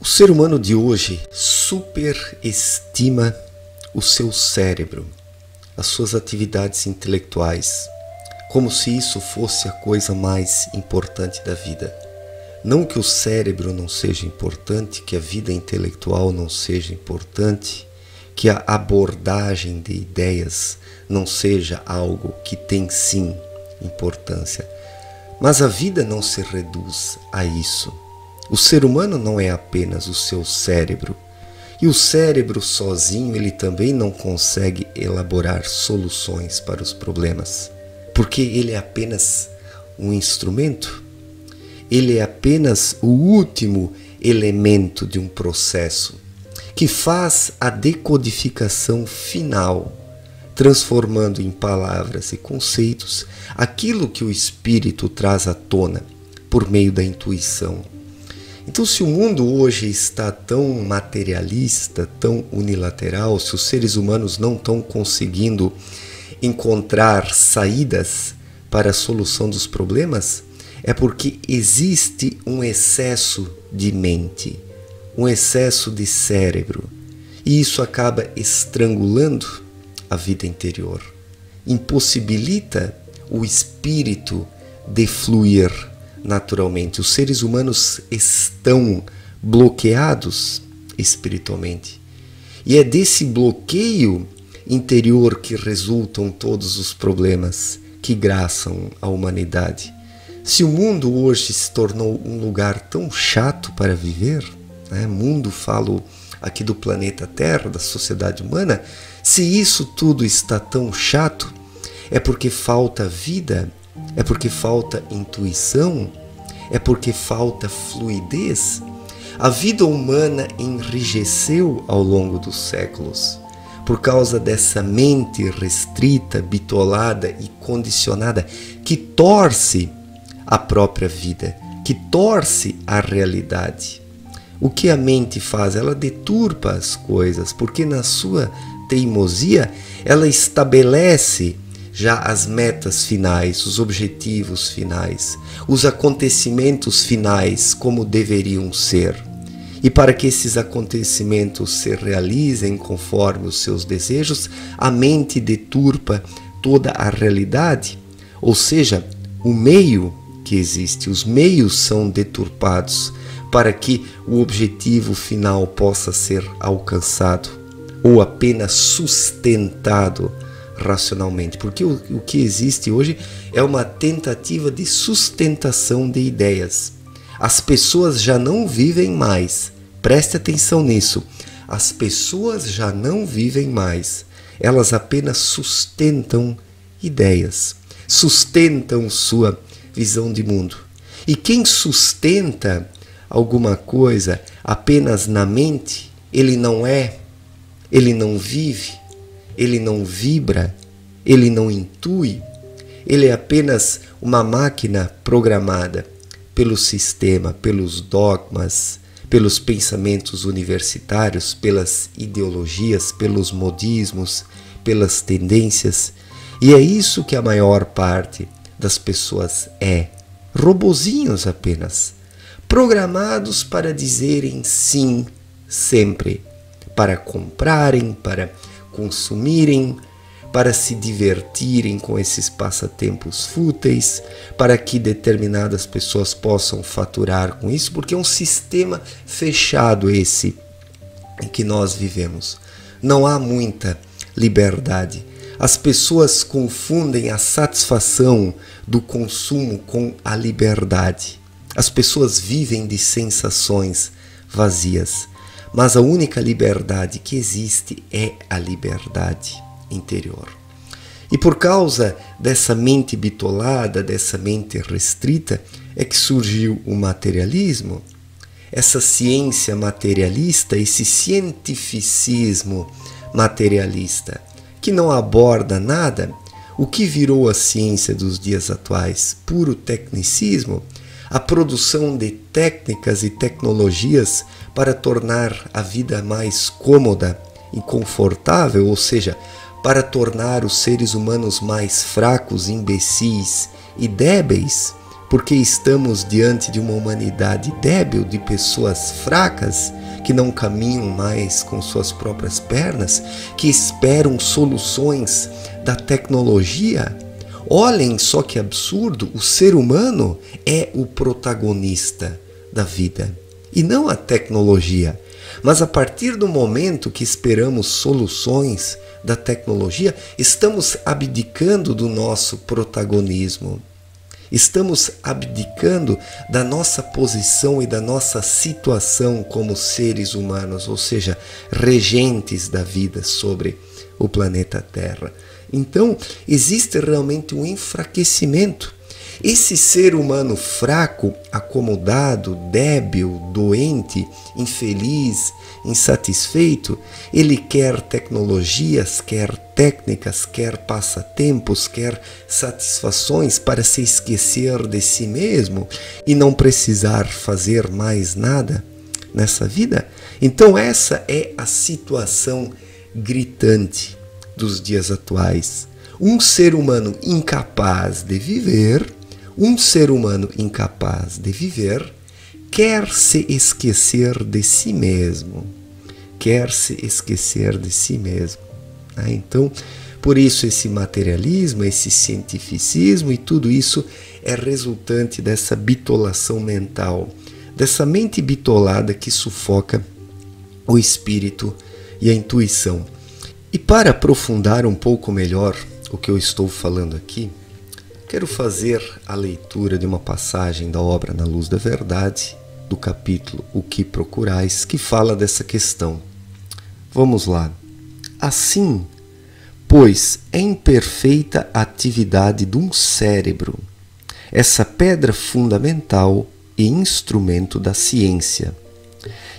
O ser humano de hoje superestima o seu cérebro, as suas atividades intelectuais, como se isso fosse a coisa mais importante da vida. Não que o cérebro não seja importante, que a vida intelectual não seja importante, que a abordagem de ideias não seja algo que tem sim importância. Mas a vida não se reduz a isso. O ser humano não é apenas o seu cérebro. E o cérebro sozinho, ele também não consegue elaborar soluções para os problemas. Porque ele é apenas um instrumento. Ele é apenas o último elemento de um processo que faz a decodificação final, transformando em palavras e conceitos aquilo que o espírito traz à tona por meio da intuição. Então, se o mundo hoje está tão materialista, tão unilateral, se os seres humanos não estão conseguindo encontrar saídas para a solução dos problemas, é porque existe um excesso de mente, um excesso de cérebro, e isso acaba estrangulando a vida interior, impossibilita o espírito de fluir naturalmente. Os seres humanos estão bloqueados espiritualmente, e é desse bloqueio interior que resultam todos os problemas que graçam a humanidade. Se o mundo hoje se tornou um lugar tão chato para viver, mundo, falo aqui do planeta Terra, da sociedade humana, se isso tudo está tão chato, é porque falta vida, é porque falta intuição, é porque falta fluidez. A vida humana enrijeceu ao longo dos séculos por causa dessa mente restrita, bitolada e condicionada que torce a própria vida, que torce a realidade. O que a mente faz? Ela deturpa as coisas, porque na sua teimosia ela estabelece já as metas finais, os objetivos finais, os acontecimentos finais como deveriam ser. E para que esses acontecimentos se realizem conforme os seus desejos, a mente deturpa toda a realidade, ou seja, o meio que existe, os meios são deturpados para que o objetivo final possa ser alcançado ou apenas sustentado racionalmente, porque o que existe hoje é uma tentativa de sustentação de ideias. As pessoas já não vivem mais, preste atenção nisso, as pessoas já não vivem mais, elas apenas sustentam ideias, sustentam sua visão de mundo. E quem sustenta alguma coisa apenas na mente, ele não é, ele não vive, ele não vibra, ele não intui, ele é apenas uma máquina programada pelo sistema, pelos dogmas, pelos pensamentos universitários, pelas ideologias, pelos modismos, pelas tendências. E é isso que a maior parte das pessoas é, robozinhos apenas, programados para dizerem sim sempre, para comprarem, para consumirem, para se divertirem com esses passatempos fúteis, para que determinadas pessoas possam faturar com isso, porque é um sistema fechado esse em que nós vivemos. Não há muita liberdade. As pessoas confundem a satisfação do consumo com a liberdade. As pessoas vivem de sensações vazias, mas a única liberdade que existe é a liberdade interior. E por causa dessa mente bitolada, dessa mente restrita, é que surgiu o materialismo, essa ciência materialista, esse cientificismo materialista, que não aborda nada. O que virou a ciência dos dias atuais? Puro tecnicismo, a produção de técnicas e tecnologias para tornar a vida mais cômoda e confortável, ou seja, para tornar os seres humanos mais fracos, imbecis e débeis, porque estamos diante de uma humanidade débil, de pessoas fracas, que não caminham mais com suas próprias pernas, que esperam soluções da tecnologia. Olhem só que absurdo, o ser humano é o protagonista da vida e não a tecnologia. Mas a partir do momento que esperamos soluções da tecnologia, estamos abdicando do nosso protagonismo. Estamos abdicando da nossa posição e da nossa situação como seres humanos, ou seja, regentes da vida sobre o planeta Terra. Então, existe realmente um enfraquecimento. Esse ser humano fraco, acomodado, débil, doente, infeliz, insatisfeito, ele quer tecnologias, quer técnicas, quer passatempos, quer satisfações para se esquecer de si mesmo e não precisar fazer mais nada nessa vida. Então essa é a situação gritante dos dias atuais. Um ser humano incapaz de viver, quer se esquecer de si mesmo. Então, por isso esse materialismo, esse cientificismo e tudo isso é resultante dessa bitolação mental, dessa mente bitolada que sufoca o espírito e a intuição. E para aprofundar um pouco melhor o que eu estou falando aqui, quero fazer a leitura de uma passagem da obra Na Luz da Verdade, do capítulo O que Procurais, que fala dessa questão. Vamos lá. Assim, pois, é imperfeita a atividade de um cérebro, essa pedra fundamental e instrumento da ciência.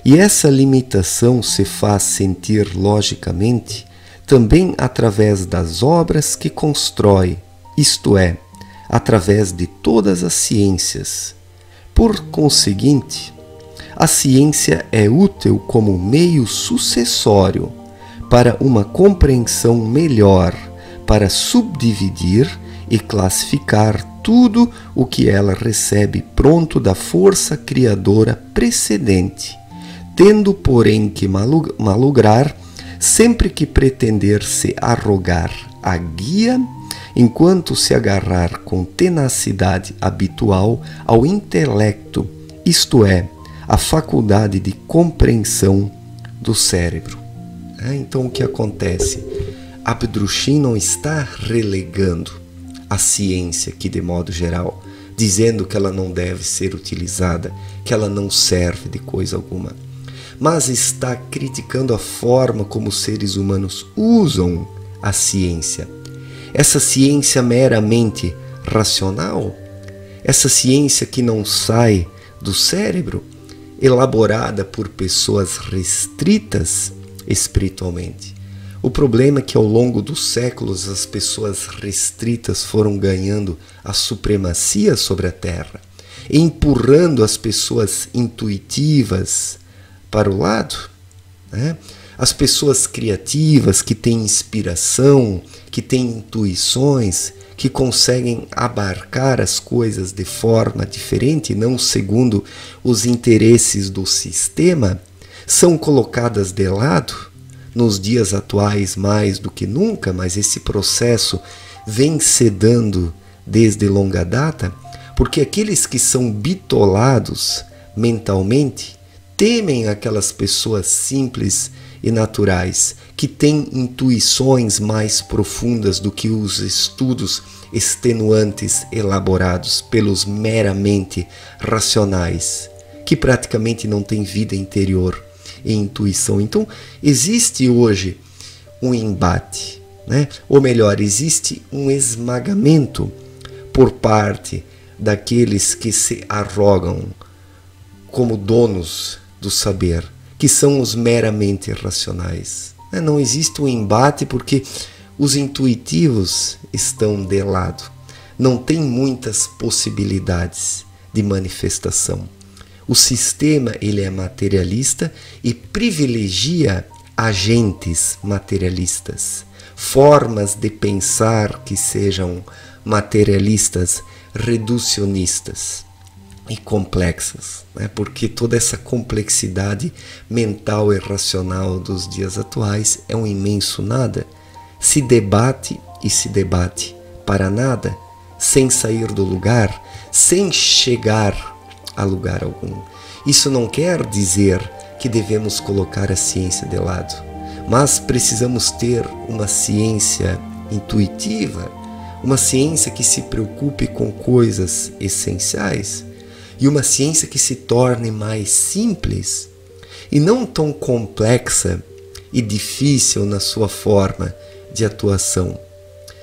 E essa limitação se faz sentir logicamente também através das obras que constrói, isto é, através de todas as ciências. Por conseguinte, a ciência é útil como meio sucessório para uma compreensão melhor, para subdividir e classificar tudo o que ela recebe pronto da força criadora precedente, tendo, porém, que malograr sempre que pretender se arrogar a guia, enquanto se agarrar com tenacidade habitual ao intelecto, isto é, a faculdade de compreensão do cérebro. Então o que acontece? Abdruchin não está relegando a ciência aqui de modo geral, dizendo que ela não deve ser utilizada, que ela não serve de coisa alguma, mas está criticando a forma como os seres humanos usam a ciência. Essa ciência meramente racional, essa ciência que não sai do cérebro, elaborada por pessoas restritas espiritualmente. O problema é que ao longo dos séculos as pessoas restritas foram ganhando a supremacia sobre a Terra, empurrando as pessoas intuitivas para o lado, né? As pessoas criativas que têm inspiração, que têm intuições, que conseguem abarcar as coisas de forma diferente, não segundo os interesses do sistema, são colocadas de lado nos dias atuais mais do que nunca, mas esse processo vem se dando desde longa data, porque aqueles que são bitolados mentalmente temem aquelas pessoas simples e naturais, que têm intuições mais profundas do que os estudos extenuantes elaborados pelos meramente racionais, que praticamente não têm vida interior e intuição. Então, existe hoje um embate, né? Ou melhor, existe um esmagamento por parte daqueles que se arrogam como donos do saber, que são os meramente racionais. Não existe um embate porque os intuitivos estão de lado. Não tem muitas possibilidades de manifestação. O sistema ele é materialista e privilegia agentes materialistas, formas de pensar que sejam materialistas reducionistas e complexas, né? Porque toda essa complexidade mental e racional dos dias atuais é um imenso nada. Se debate e se debate para nada, sem sair do lugar, sem chegar a lugar algum. Isso não quer dizer que devemos colocar a ciência de lado, mas precisamos ter uma ciência intuitiva, uma ciência que se preocupe com coisas essenciais e uma ciência que se torne mais simples e não tão complexa e difícil na sua forma de atuação,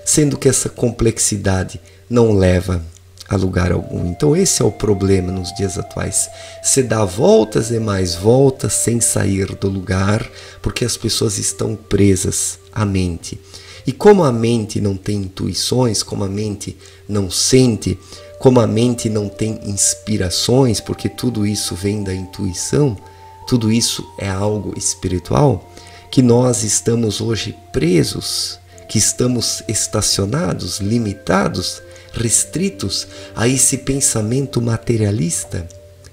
sendo que essa complexidade não leva a lugar algum. Então esse é o problema nos dias atuais. Se dá voltas e mais voltas sem sair do lugar, porque as pessoas estão presas à mente. E como a mente não tem intuições, como a mente não sente, como a mente não tem inspirações, porque tudo isso vem da intuição, tudo isso é algo espiritual, que nós estamos hoje presos, que estamos estacionados, limitados, restritos a esse pensamento materialista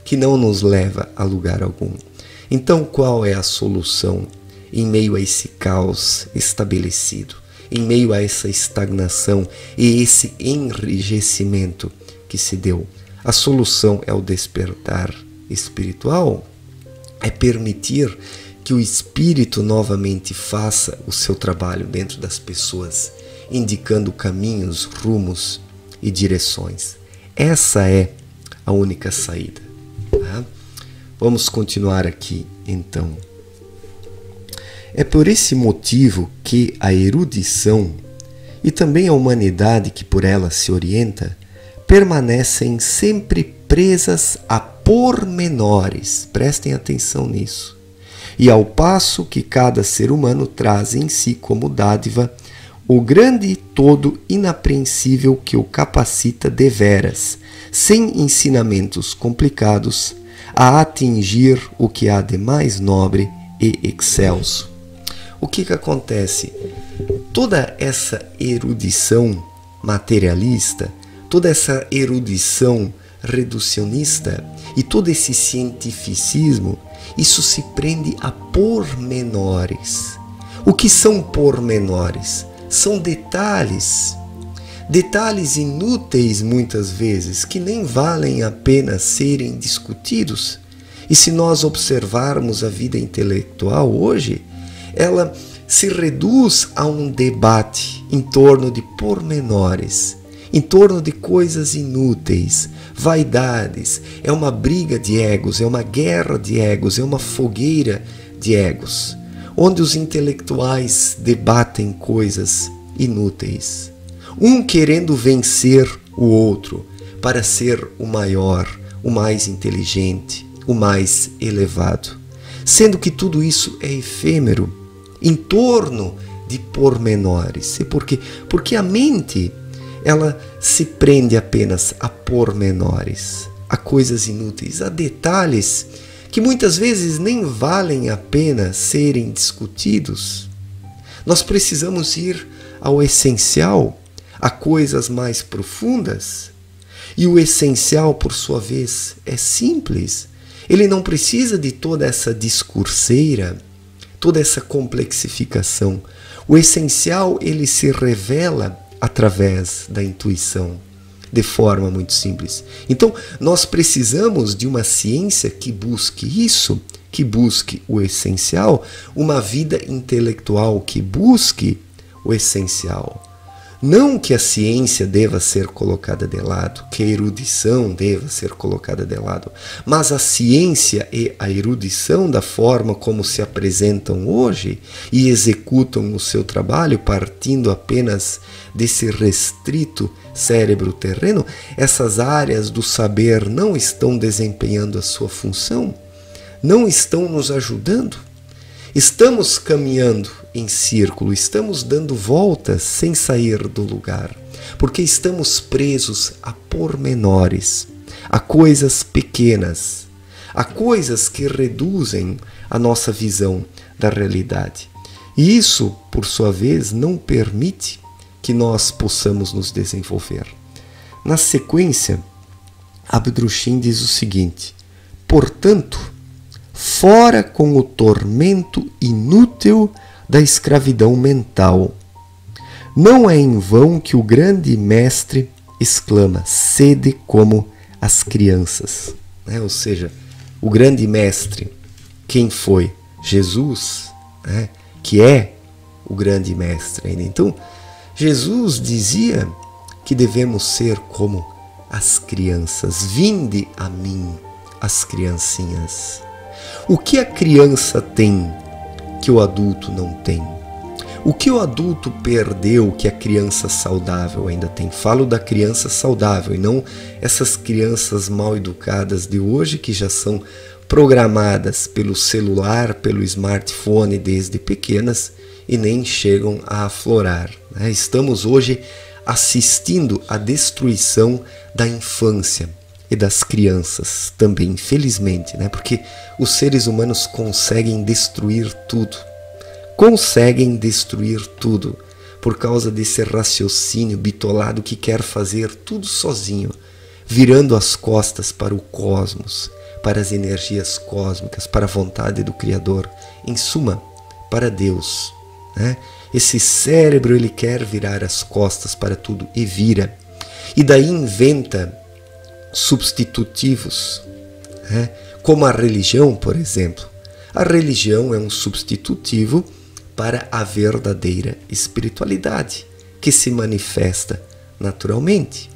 que não nos leva a lugar algum. Então, qual é a solução em meio a esse caos estabelecido, em meio a essa estagnação e esse enrijecimento que se deu? A solução é o despertar espiritual, é permitir que o Espírito novamente faça o seu trabalho dentro das pessoas, indicando caminhos, rumos e direções. Essa é a única saída. Tá? Vamos continuar aqui, então. É por esse motivo que a erudição e também a humanidade que por ela se orienta permanecem sempre presas a pormenores. Prestem atenção nisso. E ao passo que cada ser humano traz em si como dádiva o grande todo inapreensível que o capacita deveras, sem ensinamentos complicados, a atingir o que há de mais nobre e excelso. O que acontece? Toda essa erudição materialista, toda essa erudição reducionista e todo esse cientificismo, isso se prende a pormenores. O que são pormenores? São detalhes inúteis muitas vezes, que nem valem a pena serem discutidos. E se nós observarmos a vida intelectual hoje, ela se reduz a um debate em torno de pormenores, em torno de coisas inúteis, vaidades. É uma briga de egos, é uma guerra de egos, é uma fogueira de egos, onde os intelectuais debatem coisas inúteis, um querendo vencer o outro para ser o maior, o mais inteligente, o mais elevado, sendo que tudo isso é efêmero, em torno de pormenores. E por quê? Porque a mente, ela se prende apenas a pormenores, a coisas inúteis, a detalhes que muitas vezes nem valem a pena serem discutidos. Nós precisamos ir ao essencial, a coisas mais profundas. E o essencial, por sua vez, é simples. Ele não precisa de toda essa discurseira, toda essa complexificação. O essencial, ele se revela através da intuição, de forma muito simples. Então, nós precisamos de uma ciência que busque isso, que busque o essencial, uma vida intelectual que busque o essencial. Não que a ciência deva ser colocada de lado, que a erudição deva ser colocada de lado, mas a ciência e a erudição, da forma como se apresentam hoje e executam o seu trabalho partindo apenas desse restrito cérebro terreno, essas áreas do saber não estão desempenhando a sua função, não estão nos ajudando. Estamos caminhando em círculo, estamos dando voltas sem sair do lugar, porque estamos presos a pormenores, a coisas pequenas, a coisas que reduzem a nossa visão da realidade. E isso, por sua vez, não permite que nós possamos nos desenvolver. Na sequência, Abdrushim diz o seguinte: portanto, fora com o tormento inútil da escravidão mental. Não é em vão que o grande mestre exclama: sede como as crianças. Ou seja, o grande mestre, quem foi? Jesus, que é o grande mestre ainda. Então, Jesus dizia que devemos ser como as crianças. Vinde a mim, as criancinhas. O que a criança tem que o adulto não tem? O que o adulto perdeu que a criança saudável ainda tem? Falo da criança saudável e não essas crianças mal educadas de hoje que já são programadas pelo celular, pelo smartphone desde pequenas e nem chegam a aflorar. Estamos hoje assistindo à destruição da infância e das crianças também, infelizmente, porque os seres humanos conseguem destruir tudo. Conseguem destruir tudo por causa desse raciocínio bitolado que quer fazer tudo sozinho, virando as costas para o cosmos, para as energias cósmicas, para a vontade do Criador, em suma, para Deus. Esse cérebro ele quer virar as costas para tudo e vira. E daí inventa substitutivos, como a religião, por exemplo. A religião é um substitutivo para a verdadeira espiritualidade, que se manifesta naturalmente.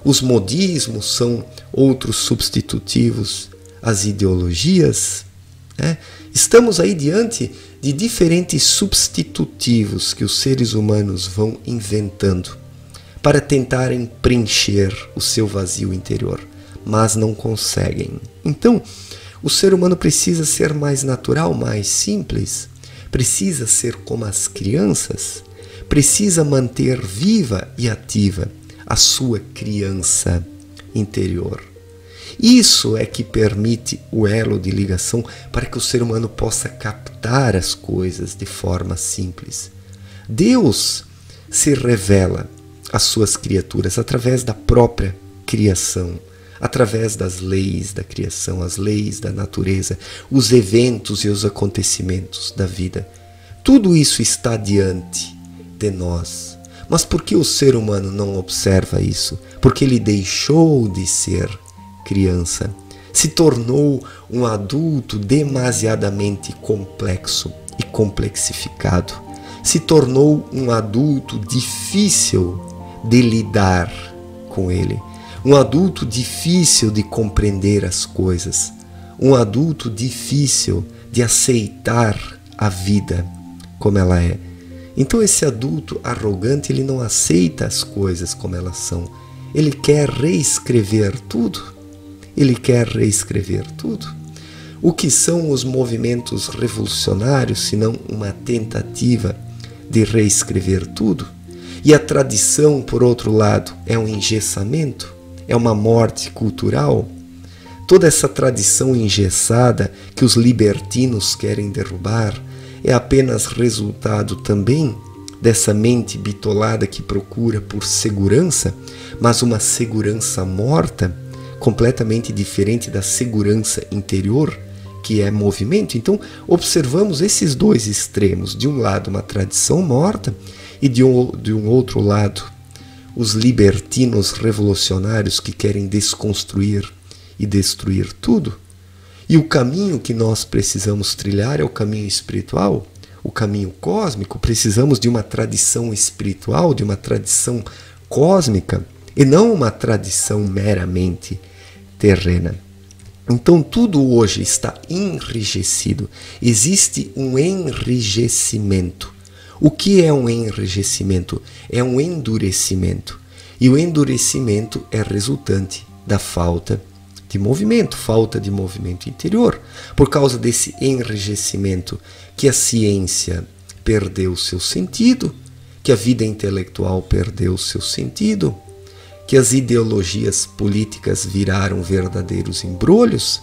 Os modismos são outros substitutivos, as ideologias. Estamos aí diante de diferentes substitutivos que os seres humanos vão inventando para tentarem preencher o seu vazio interior, mas não conseguem. Então, o ser humano precisa ser mais natural, mais simples, precisa ser como as crianças, precisa manter viva e ativa a sua criança interior. Isso é que permite o elo de ligação para que o ser humano possa captar as coisas de forma simples. Deus se revela às suas criaturas através da própria criação, através das leis da criação, as leis da natureza, os eventos e os acontecimentos da vida. Tudo isso está diante de nós. Mas por que o ser humano não observa isso? Porque ele deixou de ser criança, se tornou um adulto demasiadamente complexo e complexificado, se tornou um adulto difícil de lidar com ele, um adulto difícil de compreender as coisas, um adulto difícil de aceitar a vida como ela é. Então esse adulto arrogante, ele não aceita as coisas como elas são, ele quer reescrever tudo. Ele quer reescrever tudo. O que são os movimentos revolucionários, senão uma tentativa de reescrever tudo? E a tradição, por outro lado, é um engessamento? É uma morte cultural? Toda essa tradição engessada que os libertinos querem derrubar é apenas resultado também dessa mente bitolada que procura por segurança, mas uma segurança morta, completamente diferente da segurança interior, que é movimento. Então, observamos esses dois extremos. De um lado, uma tradição morta, e de um outro lado, os libertinos revolucionários que querem desconstruir e destruir tudo. E o caminho que nós precisamos trilhar é o caminho espiritual, o caminho cósmico. Precisamos de uma tradição espiritual, de uma tradição cósmica, e não uma tradição meramente terrena. Então tudo hoje está enrijecido. Existe um enrijecimento. O que é um enrijecimento? É um endurecimento. E o endurecimento é resultante da falta de movimento interior. Por causa desse enrijecimento que a ciência perdeu seu sentido, que a vida intelectual perdeu seu sentido, que as ideologias políticas viraram verdadeiros embrulhos,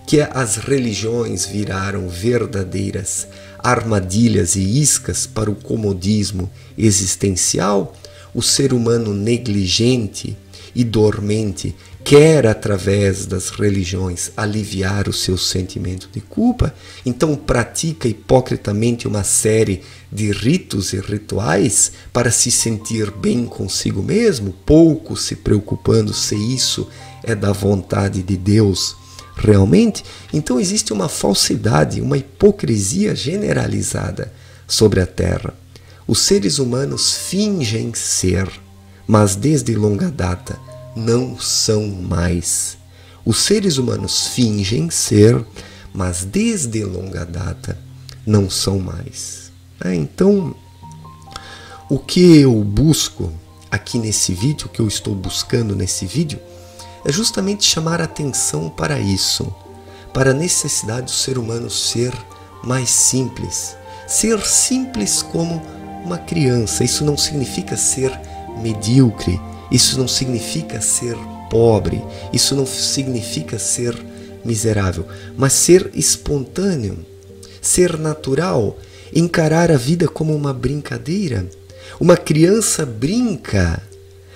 que as religiões viraram verdadeiras armadilhas e iscas para o comodismo existencial, o ser humano negligente e dormente quer, através das religiões, aliviar o seu sentimento de culpa, então pratica hipocritamente uma série de ritos e rituais para se sentir bem consigo mesmo, pouco se preocupando se isso é da vontade de Deus realmente. Então existe uma falsidade, uma hipocrisia generalizada sobre a Terra. Os seres humanos fingem ser, mas desde longa data não são mais. Os seres humanos fingem ser, mas desde longa data não são mais. Então, o que eu busco aqui nesse vídeo, o que eu estou buscando nesse vídeo, é justamente chamar a atenção para isso, para a necessidade do ser humano ser mais simples. Ser simples como uma criança. Isso não significa ser medíocre, isso não significa ser pobre, isso não significa ser miserável, mas ser espontâneo, ser natural, encarar a vida como uma brincadeira. Uma criança brinca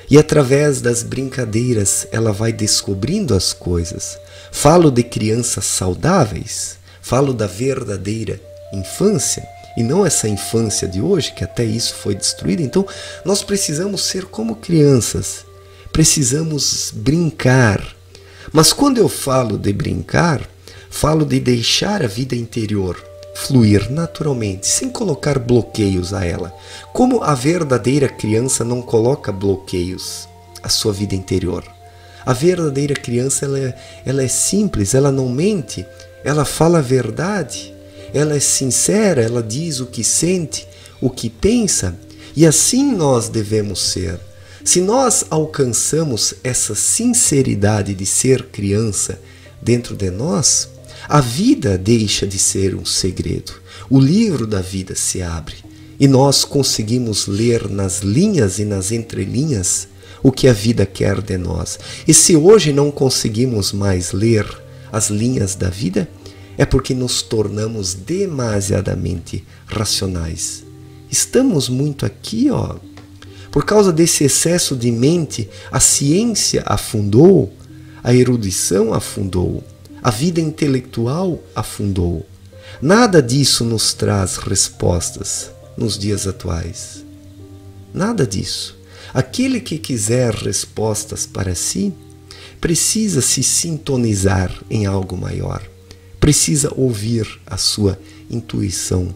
e através das brincadeiras ela vai descobrindo as coisas. Falo de crianças saudáveis, falo da verdadeira infância e não essa infância de hoje, que até isso foi destruída. Então nós precisamos ser como crianças, precisamos brincar. Mas quando eu falo de brincar, falo de deixar a vida interior fluir naturalmente, sem colocar bloqueios a ela. Como a verdadeira criança não coloca bloqueios à sua vida interior. A verdadeira criança ela é simples, ela não mente, ela fala a verdade, ela é sincera, ela diz o que sente, o que pensa, e assim nós devemos ser. Se nós alcançamos essa sinceridade de ser criança dentro de nós, a vida deixa de ser um segredo. O livro da vida se abre e nós conseguimos ler nas linhas e nas entrelinhas o que a vida quer de nós. E se hoje não conseguimos mais ler as linhas da vida, é porque nos tornamos demasiadamente racionais. Estamos muito aqui, por causa desse excesso de mente, a ciência afundou, a erudição afundou, a vida intelectual afundou. Nada disso nos traz respostas nos dias atuais. Nada disso. Aquele que quiser respostas para si, precisa se sintonizar em algo maior. Precisa ouvir a sua intuição.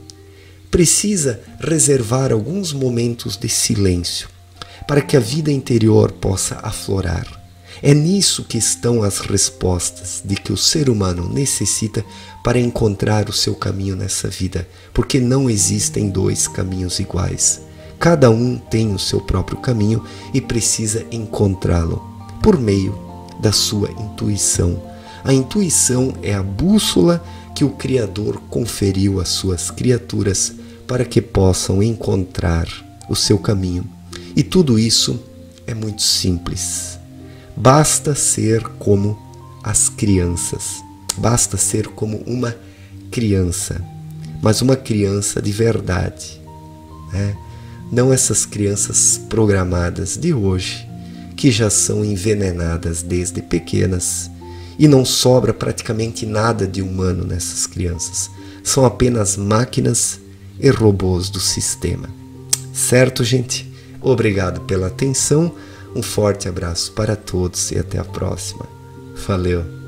Precisa reservar alguns momentos de silêncio para que a vida interior possa aflorar. É nisso que estão as respostas de que o ser humano necessita para encontrar o seu caminho nessa vida, porque não existem dois caminhos iguais. Cada um tem o seu próprio caminho e precisa encontrá-lo por meio da sua intuição. A intuição é a bússola que o Criador conferiu às suas criaturas para que possam encontrar o seu caminho. E tudo isso é muito simples. Basta ser como as crianças. Basta ser como uma criança. Mas uma criança de verdade, né? Não essas crianças programadas de hoje, que já são envenenadas desde pequenas e não sobra praticamente nada de humano nessas crianças. São apenas máquinas e robôs do sistema. Certo, gente? Obrigado pela atenção. Um forte abraço para todos e até a próxima. Valeu!